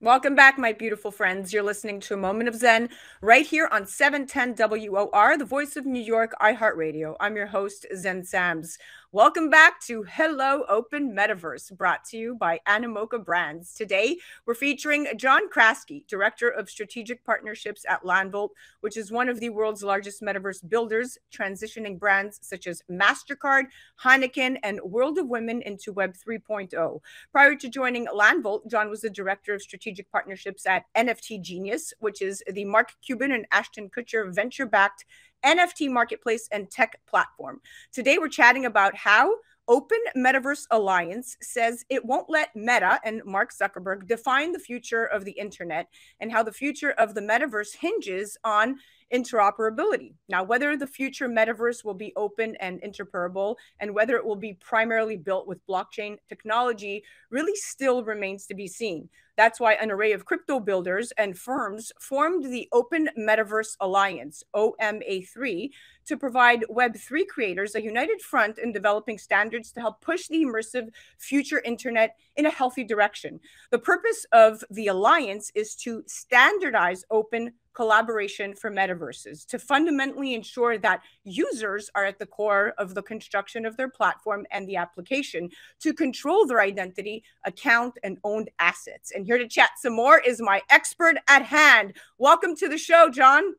Welcome back, my beautiful friends. You're listening to A Moment of Zen right here on 710 WOR, the voice of New York, iHeartRadio. I'm your host, Zen Sams. Welcome back to Hello Open Metaverse, brought to you by Animoca Brands. Today, we're featuring John Kraske, Director of Strategic Partnerships at Landvolt, which is one of the world's largest metaverse builders, transitioning brands such as MasterCard, Heineken, and World of Women into Web 3.0. Prior to joining Landvolt, John was the Director of Strategic Partnerships at NFT Genius, which is the Mark Cuban and Ashton Kutcher venture-backed NFT marketplace and tech platform. Today, we're chatting about how Open Metaverse Alliance says it won't let Meta and Mark Zuckerberg define the future of the internet, and how the future of the metaverse hinges on interoperability. Now, whether the future metaverse will be open and interoperable, and whether it will be primarily built with blockchain technology, really still remains to be seen. That's why an array of crypto builders and firms formed the Open Metaverse Alliance, OMA3, to provide Web3 creators a united front in developing standards to help push the immersive future internet in a healthy direction. The purpose of the alliance is to standardize open collaboration for metaverses, to fundamentally ensure that users are at the core of the construction of their platform and the application, to control their identity, account, and owned assets. And here to chat some more is my expert at hand. Welcome to the show, John.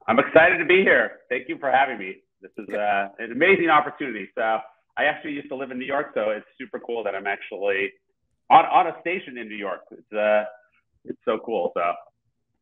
I'm excited to be here. Thank you for having me. This is an amazing opportunity. So I actually used to live in New York, so it's super cool that I'm actually on a station in New York. It's so cool. So.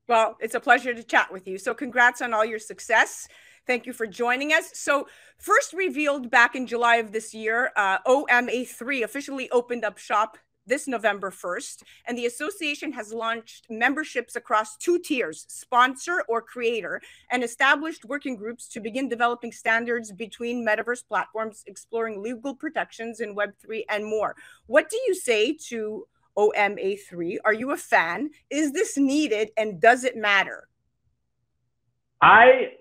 Well, it's a pleasure to chat with you. So congrats on all your success. Thank you for joining us. So first revealed back in July of this year, OMA3 officially opened up shop this November 1st, and the association has launched memberships across two tiers, sponsor or creator, and established working groups to begin developing standards between metaverse platforms, exploring legal protections in Web3 and more. What do you say to OMA3? Are you a fan? Is this needed, and does it matter? I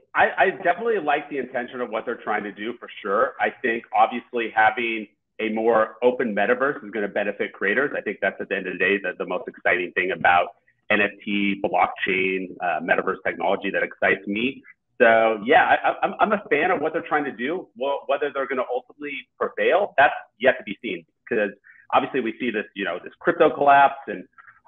definitely like the intention of what they're trying to do, for sure. I think obviously having a more open metaverse is going to benefit creators. I think that's, at the end of the day, the most exciting thing about NFT, blockchain, metaverse technology that excites me. So yeah, I'm a fan of what they're trying to do. Well, whether they're going to ultimately prevail, that's yet to be seen, because obviously we see this, this crypto collapse and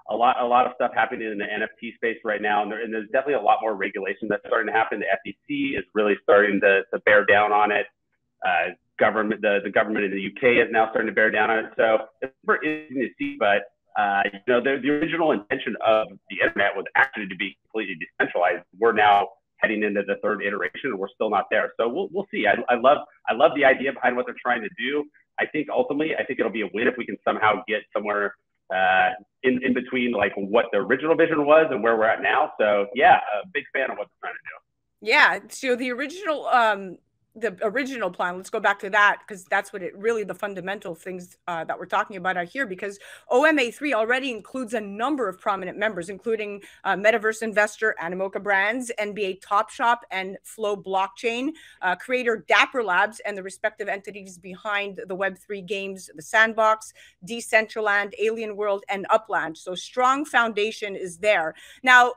a lot of stuff happening in the NFT space right now. And there's definitely a lot more regulation that's starting to happen. The FTC is really starting to bear down on it. The government in the UK is now starting to bear down on it. So it's super interesting to see, but the original intention of the internet was actually to be completely decentralized. We're now heading into the third iteration, and we're still not there. So we'll see. I love the idea behind what they're trying to do. I think ultimately, it'll be a win if we can somehow get somewhere in between, like what the original vision was and where we're at now. So yeah, a big fan of what they're trying to do. Yeah. So the original plan, let's go back to that, because that's what the fundamental things that we're talking about are here, because OMA3 already includes a number of prominent members, including metaverse investor Animoca Brands, NBA Top Shop, and Flow Blockchain, creator Dapper Labs, and the respective entities behind the Web3 games, The Sandbox, Decentraland, Alien World, and Upland. So strong foundation is there. Now,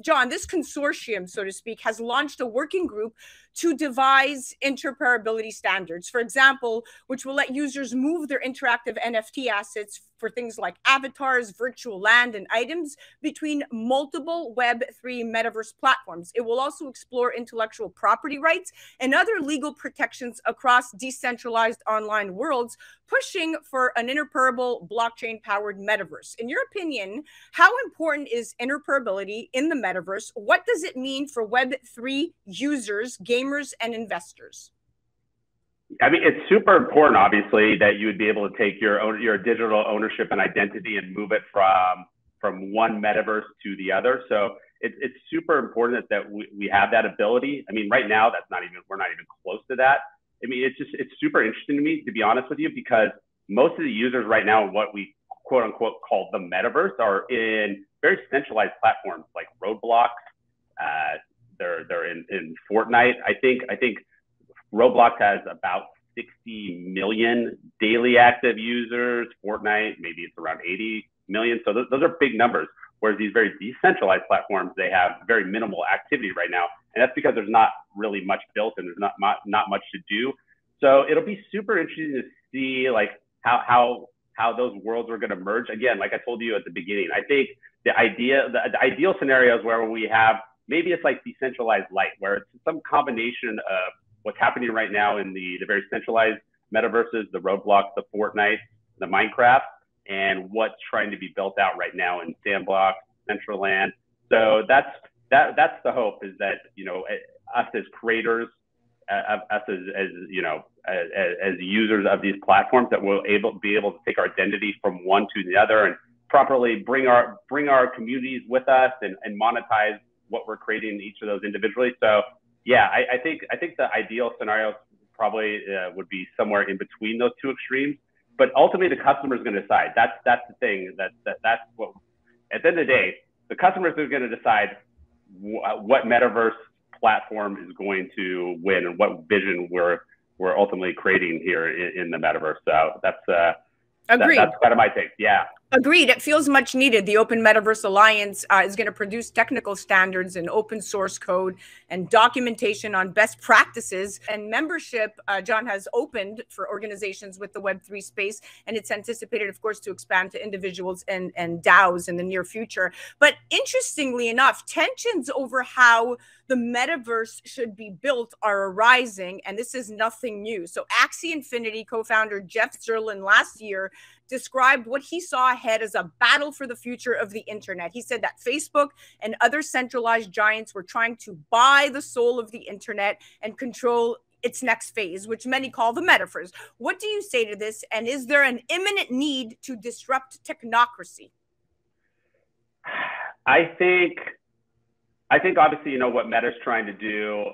John, this consortium, so to speak, has launched a working group to devise interoperability standards, for example, which will let users move their interactive NFT assets for things like avatars, virtual land, and items between multiple Web3 metaverse platforms. It will also explore intellectual property rights and other legal protections across decentralized online worlds, pushing for an interoperable blockchain-powered metaverse. In your opinion, how important is interoperability in the metaverse? What does it mean for Web3 users, gamers, and investors? I mean, it's super important, obviously, that you would be able to take your digital ownership and identity and move it from one metaverse to the other. So it's super important that we have that ability. I mean, right now, we're not even close to that. I mean, it's super interesting to me, to be honest with you, because most of the users right now in what we quote unquote call the metaverse are in very centralized platforms like Roblox. They're in Fortnite. I think Roblox has about 60 million daily active users. Fortnite, maybe it's around 80 million. So those are big numbers. Whereas these very decentralized platforms, they have very minimal activity right now. And that's because there's not really much built and there's not much to do. So it'll be super interesting to see like how those worlds are going to merge. Again, like I told you at the beginning, I think the ideal scenarios where we have, maybe it's like decentralized light, where it's some combination of what's happening right now in the very centralized metaverses, the Roblox, the Fortnite, the Minecraft, and what's trying to be built out right now in Sandbox, Decentraland. So that's the hope, is that, you know, us as creators, us as you know, as users of these platforms, that we'll be able to take our identity from one to the other and properly bring our communities with us and monetize what we're creating in each of those individually. So yeah, I think the ideal scenario probably would be somewhere in between those two extremes. But ultimately, the customer is going to decide. That's the thing. That's what, at the end of the day, the customers are going to decide what metaverse platform is going to win and what vision we're ultimately creating here in the metaverse. So that's that's kind of my take. Yeah. Agreed. It feels much needed. The Open Metaverse Alliance is going to produce technical standards and open source code and documentation on best practices. And membership, John, has opened for organizations with the Web3 space. And it's anticipated, of course, to expand to individuals and DAOs in the near future. But interestingly enough, tensions over how the metaverse should be built are arising. And this is nothing new. So Axie Infinity co-founder Jeff Zerlin last year described what he saw ahead as a battle for the future of the internet. He said that Facebook and other centralized giants were trying to buy the soul of the internet and control its next phase, which many call the metaverse. What do you say to this? And is there an imminent need to disrupt technocracy? I think obviously, you know, what Meta's trying to do,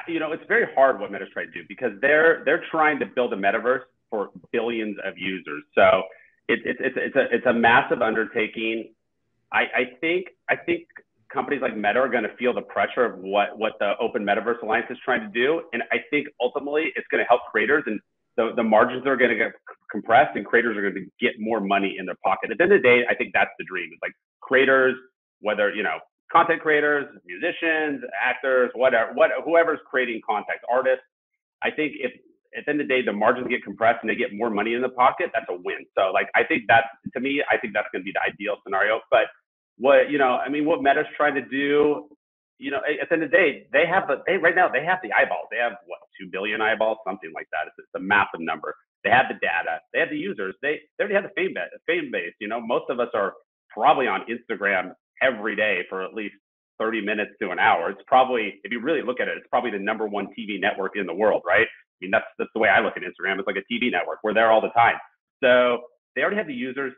you know, it's very hard what Meta's trying to do, because they're trying to build a metaverse for billions of users. So it's a massive undertaking. I think companies like Meta are going to feel the pressure of what the Open Metaverse Alliance is trying to do, and I think ultimately it's going to help creators, and the margins are going to get compressed, and creators are going to get more money in their pocket. At the end of the day, I think that's the dream. It's like creators, whether, you know, content creators, musicians, actors, whoever's creating content, artists. I think if at the end of the day the margins get compressed and they get more money in the pocket, that's a win. So like, I think that's, to me, I think that's going to be the ideal scenario. But what Meta's trying to do, you know, at the end of the day, right now they have the eyeballs. They have what, 2 billion eyeballs, something like that. It's a massive number. They have the data. They have the users. They already have the fame base. You know, most of us are probably on Instagram every day for at least 30 minutes to an hour. It's probably, if you really look at it, it's probably the #1 TV network in the world, right? I mean, that's the way I look at Instagram. It's like a TV network. We're there all the time. So they already have the users.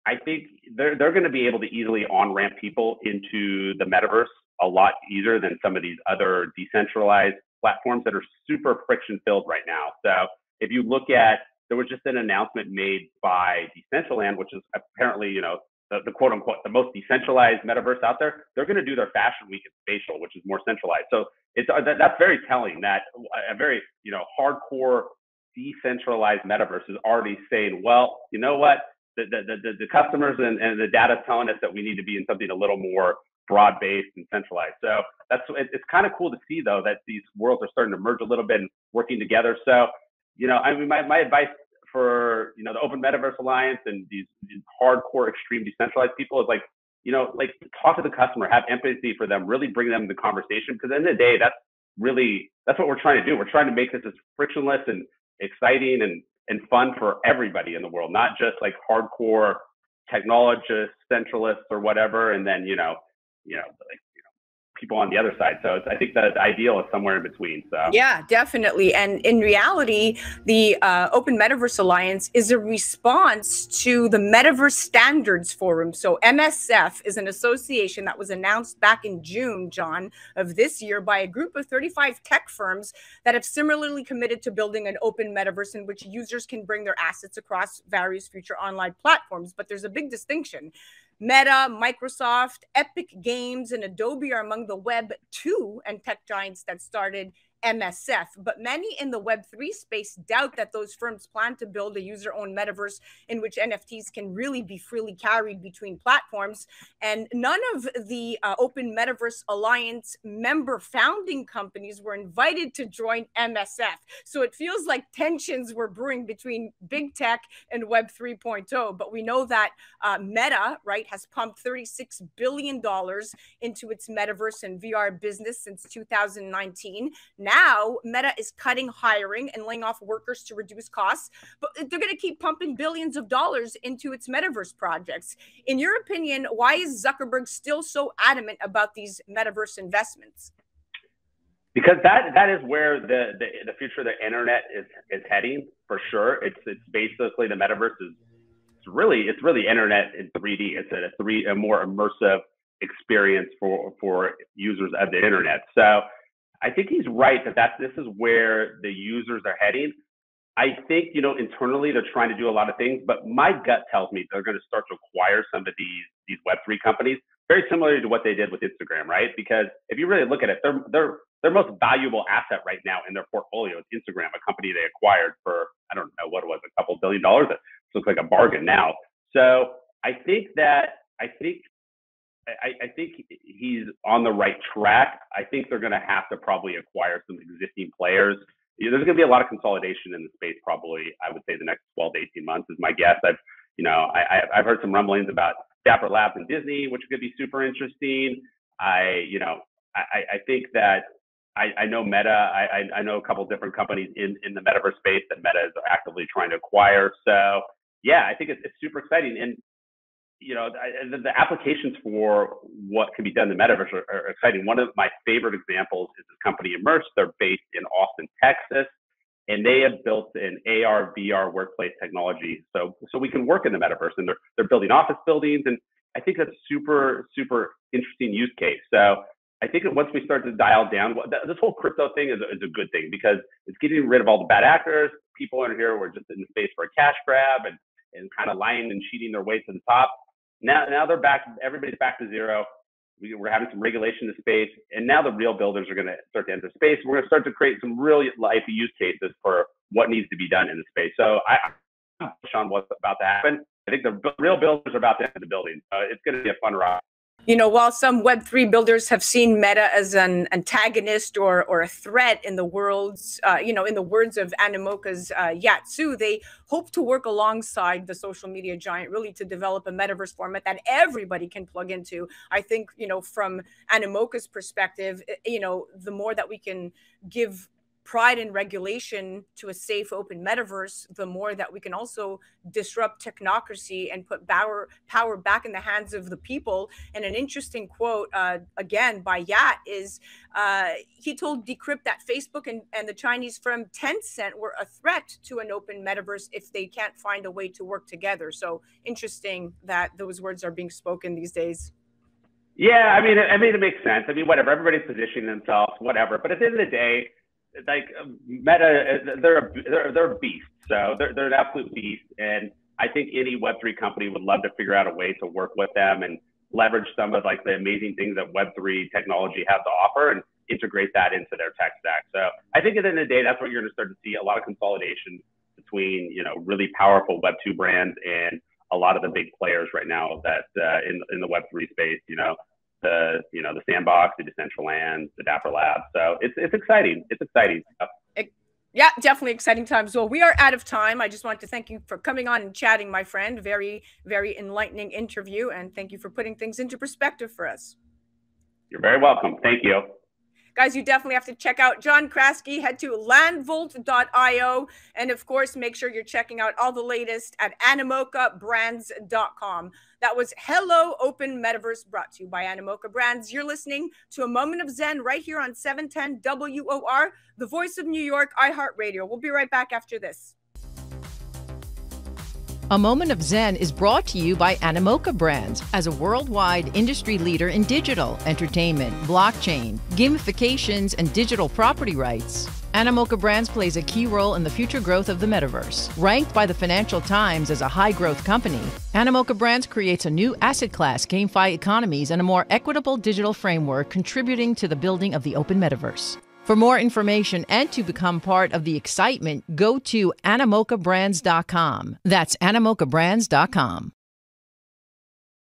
I think they're going to be able to easily on-ramp people into the metaverse a lot easier than some of these other decentralized platforms that are super friction-filled right now. So if you look at, there was just an announcement made by Decentraland, which is apparently, you know, the quote unquote, the most decentralized metaverse out there. They're going to do their fashion week at Spatial, which is more centralized. So that's very telling that a very, you know, hardcore decentralized metaverse is already saying, well, you know what, the customers and the data telling us that we need to be in something a little more broad-based and centralized. So it's kind of cool to see, though, that these worlds are starting to merge a little bit and working together. So, you know, I mean, my advice for, you know, the Open Metaverse Alliance and these hardcore, extreme decentralized people is like, you know, like, talk to the customer, have empathy for them, really bring them the conversation. Because at the end of the day, that's what we're trying to do. We're trying to make this as frictionless and exciting and fun for everybody in the world, not just like hardcore technologists, centralists, or whatever. And then, you know, like, people on the other side. So I think that the ideal is somewhere in between. So yeah, definitely. And in reality, the Open Metaverse Alliance is a response to the Metaverse Standards Forum. So MSF is an association that was announced back in June, John, of this year by a group of 35 tech firms that have similarly committed to building an open metaverse in which users can bring their assets across various future online platforms. But there's a big distinction. Meta, Microsoft, Epic Games, and Adobe are among the Web 2 and tech giants that started MSF. But many in the Web3 space doubt that those firms plan to build a user-owned metaverse in which NFTs can really be freely carried between platforms. And none of the Open Metaverse Alliance member founding companies were invited to join MSF. So it feels like tensions were brewing between big tech and Web 3.0. But we know that Meta, right, has pumped $36 billion into its metaverse and VR business since 2019. Now, Meta is cutting hiring and laying off workers to reduce costs, but they're going to keep pumping billions of dollars into its metaverse projects. In your opinion, why is Zuckerberg still so adamant about these metaverse investments? Because that is where the future of the internet is heading, for sure. It's basically the metaverse is it's really internet in 3D. It's a more immersive experience for users of the internet. So I think he's right that this is where the users are heading. I think, internally they're trying to do a lot of things, but my gut tells me they're going to start to acquire some of these Web3 companies, very similar to what they did with Instagram, right? Because if you really look at it, their most valuable asset right now in their portfolio is Instagram, a company they acquired for, I don't know what it was, a couple $2 billion. It looks like a bargain now. So I think he's on the right track. I think they're going to have to probably acquire some existing players. There's going to be a lot of consolidation in the space, probably, I would say the next 12 to 18 months is my guess. I've heard some rumblings about Dapper Labs and Disney, which could be super interesting. I think that I know Meta. I know a couple different companies in the metaverse space that Meta is actively trying to acquire. So yeah, I think it's super exciting. And the applications for what can be done in the metaverse are exciting. One of my favorite examples is this company Immerse. They're based in Austin, Texas, and they have built an AR, VR workplace technology. So we can work in the metaverse, and they're building office buildings. And I think that's super, super interesting use case. So I think that once we start to dial down, this whole crypto thing is a good thing because it's getting rid of all the bad actors. People in here were just in the space for a cash grab and kind of lying and cheating their way to the top. Now they're back. Everybody's back to zero. We're having some regulation in the space, and now the real builders are going to start to enter space. We're going to start to create some real life use cases for what needs to be done in the space. So I'm bullish on what's about to happen. I think the real builders are about to enter the building. It's going to be a fun ride. While some Web3 builders have seen Meta as an antagonist or a threat in the world's, in the words of Animoca's Yatsu, they hope to work alongside the social media giant really to develop a metaverse format that everybody can plug into. I think, from Animoca's perspective, the more that we can give pride and regulation to a safe, open metaverse, the more that we can also disrupt technocracy and put power back in the hands of the people. And an interesting quote, again, by Yat is he told Decrypt that Facebook and the Chinese firm Tencent were a threat to an open metaverse if they can't find a way to work together. So interesting that those words are being spoken these days. Yeah, I mean, it makes sense. I mean, whatever, everybody's positioning themselves, whatever. But at the end of the day, like Meta, they're a beast. So they're an absolute beast. And I think any Web3 company would love to figure out a way to work with them and leverage some of like the amazing things that Web3 technology has to offer and integrate that into their tech stack. So I think at the end of the day, that's what you're going to start to see, a lot of consolidation between, really powerful Web2 brands and a lot of the big players right now that in the Web3 space, the Sandbox, the Decentraland, the Dapper Labs. So it's exciting. It's exciting stuff. Yeah, definitely exciting times. Well, we are out of time. I just want to thank you for coming on and chatting, my friend. Very, very enlightening interview. And thank you for putting things into perspective for us. You're very welcome. Thank you. Guys, you definitely have to check out John Kraske. Head to landvolt.io. And of course, make sure you're checking out all the latest at AnimocaBrands.com. That was Hello Open Metaverse, brought to you by Animoca Brands. You're listening to A Moment of Zen right here on 710 WOR, the voice of New York, iHeartRadio. We'll be right back after this. A Moment of Zen is brought to you by Animoca Brands as a worldwide industry leader in digital, entertainment, blockchain, gamifications, and digital property rights. Animoca Brands plays a key role in the future growth of the metaverse. Ranked by the Financial Times as a high-growth company, Animoca Brands creates a new asset class, GameFi economies, and a more equitable digital framework contributing to the building of the open metaverse. For more information and to become part of the excitement, go to anamokabrands.com. That's anamokabrands.com.